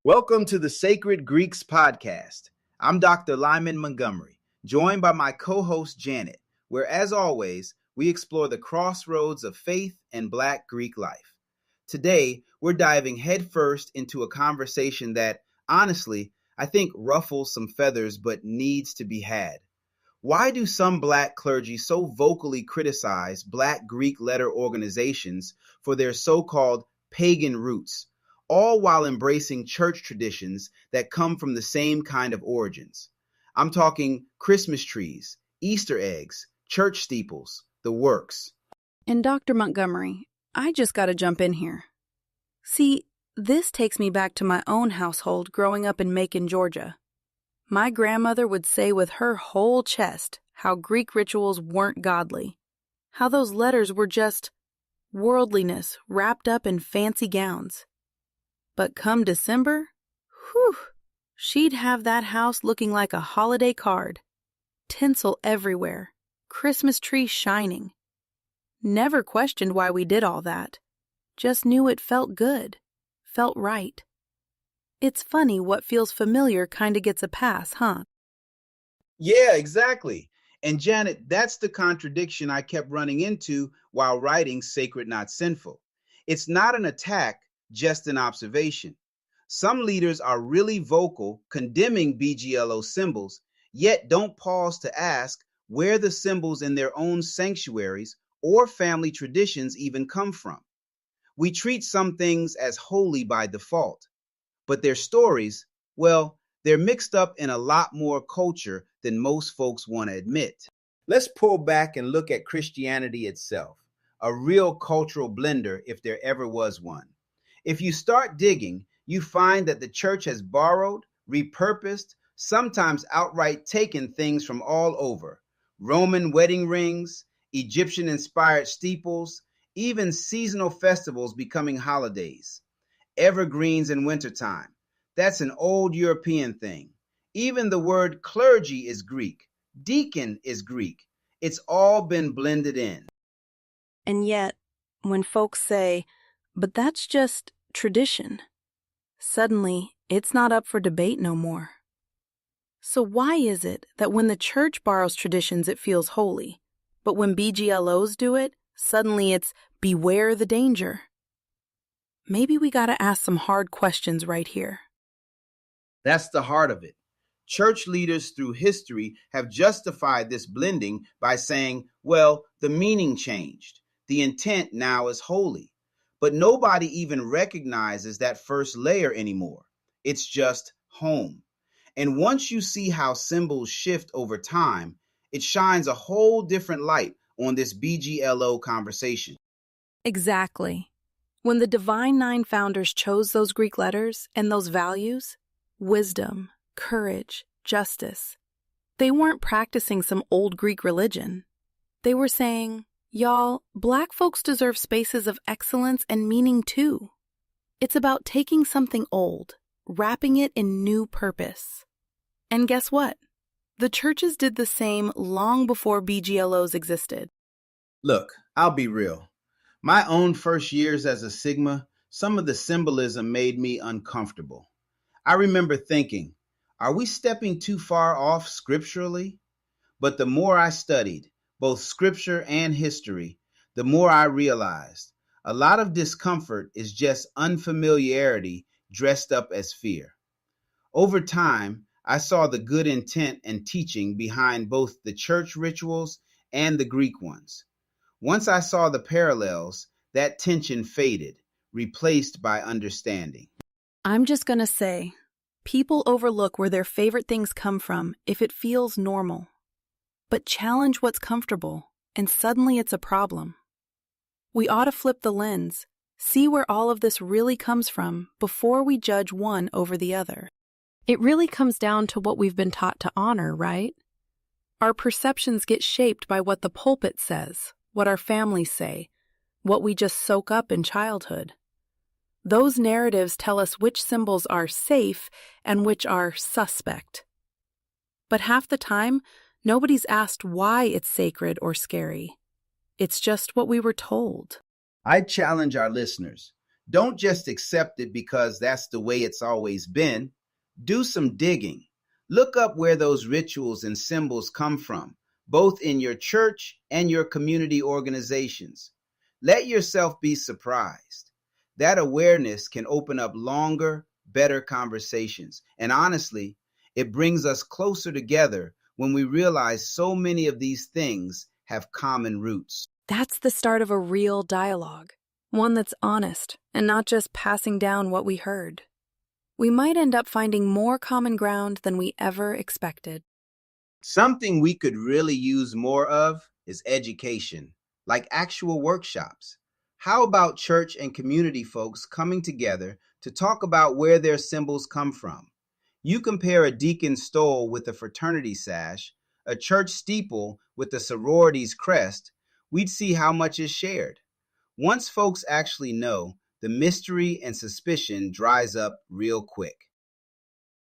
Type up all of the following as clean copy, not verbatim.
Welcome to the Sacred Greeks podcast. I'm Dr. Lyman Montgomery, joined by my co-host Janet, where, as always, we explore the crossroads of faith and Black Greek life. Today, we're diving headfirst into a conversation that, honestly, I think ruffles some feathers but needs to be had. Why do some Black clergy so vocally criticize Black Greek letter organizations for their so-called pagan roots, all while embracing church traditions that come from the same kind of origins? I'm talking Christmas trees, Easter eggs, church steeples, the works. And Dr. Montgomery, I just got to jump in here. See, this takes me back to my own household growing up in Macon, Georgia. My grandmother would say with her whole chest how Greek rituals weren't godly, how those letters were just worldliness wrapped up in fancy gowns. But come December, whew, she'd have that house looking like a holiday card. Tinsel everywhere, Christmas trees shining. Never questioned why we did all that. Just knew it felt good, felt right. It's funny what feels familiar kind of gets a pass, huh? Yeah, exactly. And Janet, that's the contradiction I kept running into while writing Sacred Not Sinful. It's not an attack, just an observation. Some leaders are really vocal condemning BGLO symbols, yet don't pause to ask where the symbols in their own sanctuaries or family traditions even come from. We treat some things as holy by default, but their stories, well, they're mixed up in a lot more culture than most folks want to admit. Let's pull back and look at Christianity itself, a real cultural blender if there ever was one. If you start digging, you find that the church has borrowed, repurposed, sometimes outright taken things from all over. Roman wedding rings, Egyptian-inspired steeples, even seasonal festivals becoming holidays. Evergreens in wintertime. That's an old European thing. Even the word clergy is Greek. Deacon is Greek. It's all been blended in. And yet, when folks say, but that's just tradition, suddenly it's not up for debate no more. So why is it that when the church borrows traditions it feels holy, but when BGLOs do it, suddenly it's beware the danger? Maybe we gotta ask some hard questions right here. That's the heart of it. Church leaders through history have justified this blending by saying, well, the meaning changed. The intent now is holy. But nobody even recognizes that first layer anymore. It's just home. And once you see how symbols shift over time, it shines a whole different light on this BGLO conversation. Exactly. When the Divine Nine founders chose those Greek letters and those values, wisdom, courage, justice, they weren't practicing some old Greek religion. They were saying, y'all, Black folks deserve spaces of excellence and meaning too. It's about taking something old, wrapping it in new purpose. And guess what? The churches did the same long before BGLOs existed. Look, I'll be real. My own first years as a Sigma, some of the symbolism made me uncomfortable. I remember thinking, are we stepping too far off scripturally? But the more I studied, both scripture and history, the more I realized a lot of discomfort is just unfamiliarity dressed up as fear. Over time, I saw the good intent and teaching behind both the church rituals and the Greek ones. Once I saw the parallels, that tension faded, replaced by understanding. I'm just gonna say, people overlook where their favorite things come from if it feels normal. But challenge what's comfortable, and suddenly it's a problem. We ought to flip the lens, see where all of this really comes from before we judge one over the other. It really comes down to what we've been taught to honor, right? Our perceptions get shaped by what the pulpit says, what our families say, what we just soak up in childhood. Those narratives tell us which symbols are safe and which are suspect. But half the time, nobody's asked why it's sacred or scary. It's just what we were told. I challenge our listeners. Don't just accept it because that's the way it's always been. Do some digging. Look up where those rituals and symbols come from, both in your church and your community organizations. Let yourself be surprised. That awareness can open up longer, better conversations. And honestly, it brings us closer together when we realize so many of these things have common roots. That's the start of a real dialogue, one that's honest and not just passing down what we heard. We might end up finding more common ground than we ever expected. Something we could really use more of is education, like actual workshops. How about church and community folks coming together to talk about where their symbols come from? You compare a deacon's stole with a fraternity sash, a church steeple with a sorority's crest, we'd see how much is shared. Once folks actually know, the mystery and suspicion dries up real quick.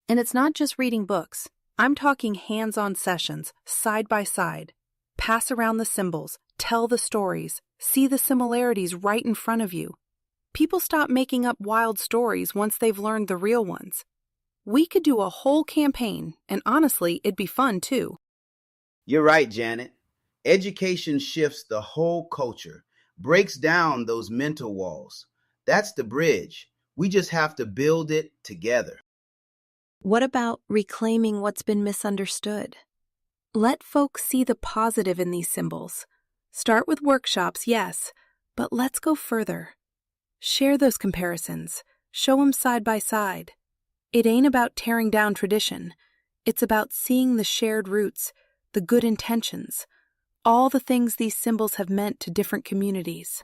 And it's not just reading books. I'm talking hands-on sessions, side by side. Pass around the symbols, tell the stories, see the similarities right in front of you. People stop making up wild stories once they've learned the real ones. We could do a whole campaign, and honestly, it'd be fun too. You're right, Janet. Education shifts the whole culture, breaks down those mental walls. That's the bridge. We just have to build it together. What about reclaiming what's been misunderstood? Let folks see the positive in these symbols. Start with workshops, yes, but let's go further. Share those comparisons. Show them side by side. It ain't about tearing down tradition. It's about seeing the shared roots, the good intentions, all the things these symbols have meant to different communities.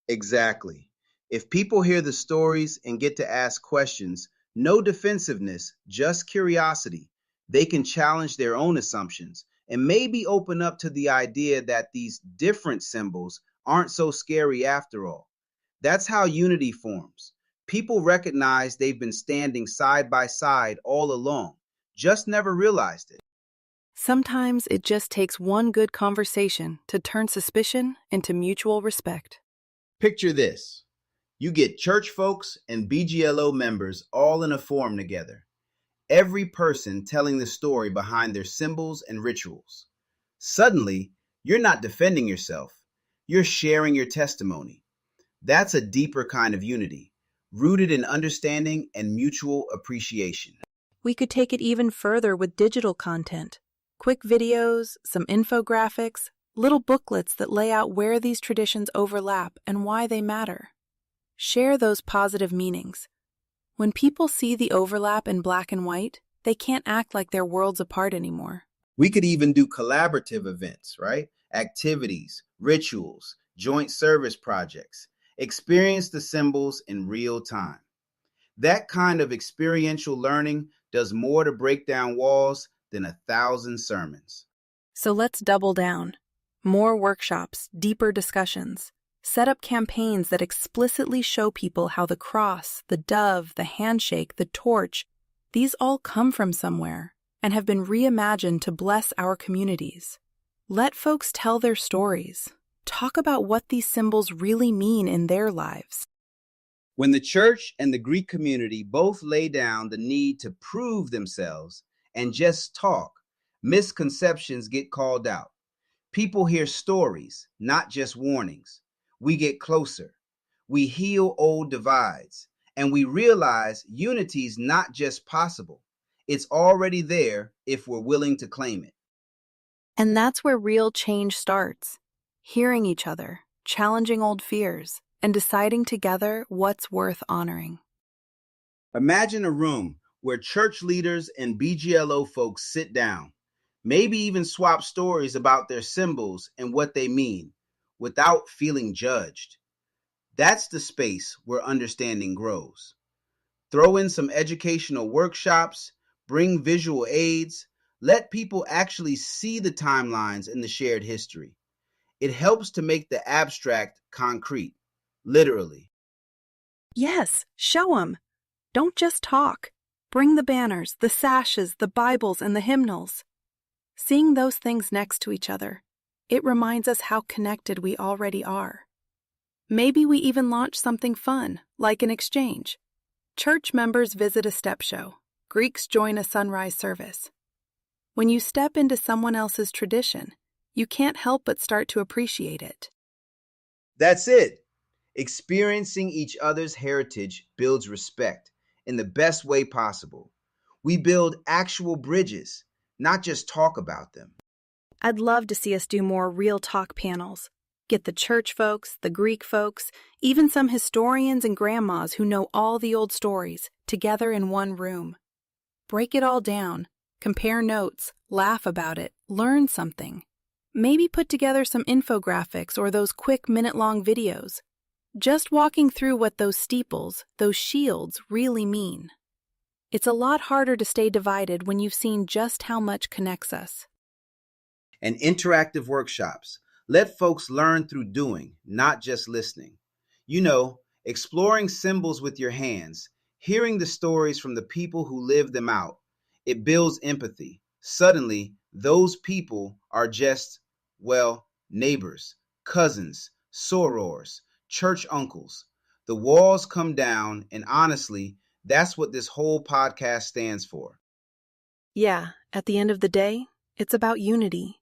Exactly. If people hear the stories and get to ask questions, no defensiveness, just curiosity, they can challenge their own assumptions and maybe open up to the idea that these different symbols aren't so scary after all. That's how unity forms. People recognize they've been standing side by side all along, just never realized it. Sometimes it just takes one good conversation to turn suspicion into mutual respect. Picture this. You get church folks and BGLO members all in a forum together. Every person telling the story behind their symbols and rituals. Suddenly, you're not defending yourself. You're sharing your testimony. That's a deeper kind of unity, rooted in understanding and mutual appreciation. We could take it even further with digital content. Quick videos, some infographics, little booklets that lay out where these traditions overlap and why they matter. Share those positive meanings. When people see the overlap in black and white, they can't act like they're worlds apart anymore. We could even do collaborative events, right? Activities, rituals, joint service projects. Experience the symbols in real time. That kind of experiential learning does more to break down walls than 1,000 sermons. So let's double down. More workshops, deeper discussions. Set up campaigns that explicitly show people how the cross, the dove, the handshake, the torch, these all come from somewhere and have been reimagined to bless our communities. Let folks tell their stories. Talk about what these symbols really mean in their lives. When the church and the Greek community both lay down the need to prove themselves and just talk, misconceptions get called out. People hear stories, not just warnings. We get closer. We heal old divides, and we realize unity's not just possible. It's already there if we're willing to claim it. And that's where real change starts. Hearing each other, challenging old fears, and deciding together what's worth honoring. Imagine a room where church leaders and BGLO folks sit down, maybe even swap stories about their symbols and what they mean, without feeling judged. That's the space where understanding grows. Throw in some educational workshops, bring visual aids, let people actually see the timelines in the shared history. It helps to make the abstract concrete, literally. Yes, show 'em. Don't just talk. Bring the banners, the sashes, the Bibles, and the hymnals. Seeing those things next to each other, it reminds us how connected we already are. Maybe we even launch something fun, like an exchange. Church members visit a step show. Greeks join a sunrise service. When you step into someone else's tradition, you can't help but start to appreciate it. That's it. Experiencing each other's heritage builds respect in the best way possible. We build actual bridges, not just talk about them. I'd love to see us do more real talk panels. Get the church folks, the Greek folks, even some historians and grandmas who know all the old stories together in one room. Break it all down, compare notes, laugh about it, learn something. Maybe put together some infographics or those quick minute-long videos. Just walking through what those steeples, those shields, really mean. It's a lot harder to stay divided when you've seen just how much connects us. And interactive workshops. Let folks learn through doing, not just listening. You know, exploring symbols with your hands, hearing the stories from the people who live them out. It builds empathy. Suddenly, those people are just, well, neighbors, cousins, sorors, church uncles. The walls come down, and honestly, that's what this whole podcast stands for. Yeah, at the end of the day, it's about unity.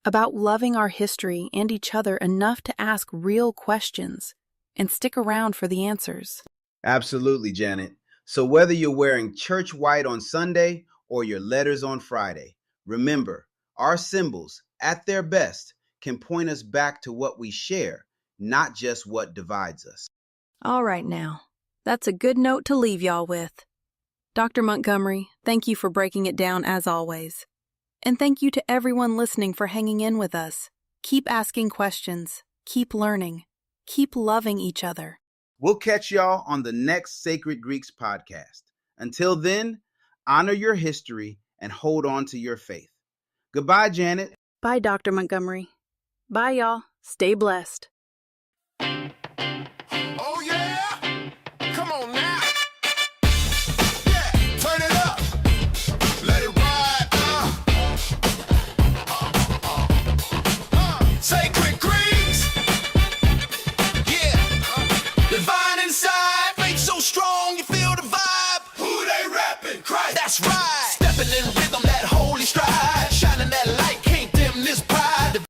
About loving our history and each other enough to ask real questions and stick around for the answers. Absolutely, Janet. So whether you're wearing church white on Sunday or your letters on Friday, remember, our symbols, at their best, can point us back to what we share, not just what divides us. All right now, that's a good note to leave y'all with. Dr. Montgomery, thank you for breaking it down as always. And thank you to everyone listening for hanging in with us. Keep asking questions, keep learning, keep loving each other. We'll catch y'all on the next Sacred Greeks podcast. Until then, honor your history and hold on to your faith. Goodbye, Janet. Bye, Dr. Montgomery. Bye, y'all. Stay blessed.